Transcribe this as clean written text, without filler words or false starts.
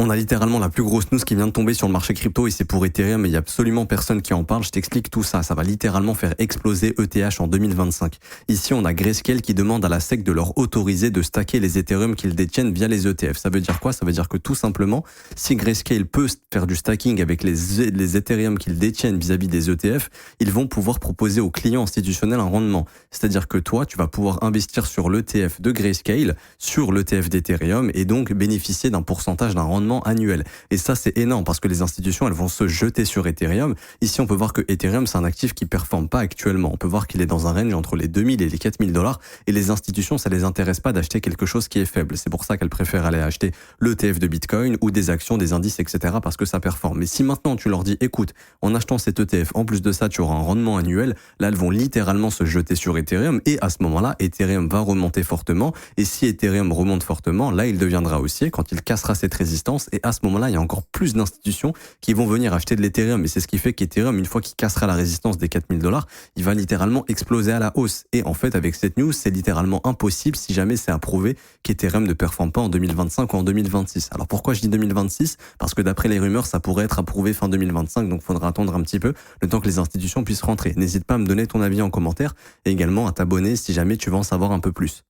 On a littéralement la plus grosse news qui vient de tomber sur le marché crypto et c'est pour Ethereum, mais il y a absolument personne qui en parle. Je t'explique tout ça. Ça va littéralement faire exploser ETH en 2025. Ici, on a Grayscale qui demande à la SEC de leur autoriser de stacker les Ethereum qu'ils détiennent via les ETF. Ça veut dire quoi? Ça veut dire que tout simplement, si Grayscale peut faire du stacking avec les Ethereum qu'ils détiennent vis-à-vis des ETF, ils vont pouvoir proposer aux clients institutionnels un rendement. C'est-à-dire que toi, tu vas pouvoir investir sur l'ETF de Grayscale, sur l'ETF d'Ethereum et donc bénéficier d'un pourcentage d'un rendement annuel. Et ça, c'est énorme parce que les institutions, elles vont se jeter sur Ethereum. Ici, on peut voir que Ethereum, c'est un actif qui performe pas actuellement. On peut voir qu'il est dans un range entre les 2000 et les 4000 dollars et les institutions, ça les intéresse pas d'acheter quelque chose qui est faible. C'est pour ça qu'elles préfèrent aller acheter l'ETF de Bitcoin ou des actions, des indices, etc. parce que ça performe. Mais si maintenant tu leur dis, écoute, en achetant cet ETF, en plus de ça, tu auras un rendement annuel, là, elles vont littéralement se jeter sur Ethereum et à ce moment-là, Ethereum va remonter fortement et si Ethereum remonte fortement, là, il deviendra haussier quand il cassera cette résistance. Et à ce moment-là, il y a encore plus d'institutions qui vont venir acheter de l'Ethereum. Et c'est ce qui fait qu'Ethereum, une fois qu'il cassera la résistance des 4000 dollars, il va littéralement exploser à la hausse. Et en fait, avec cette news, c'est littéralement impossible si jamais c'est approuvé qu'Ethereum ne performe pas en 2025 ou en 2026. Alors pourquoi je dis 2026? Parce que d'après les rumeurs, ça pourrait être approuvé fin 2025. Donc il faudra attendre un petit peu le temps que les institutions puissent rentrer. N'hésite pas à me donner ton avis en commentaire et également à t'abonner si jamais tu veux en savoir un peu plus.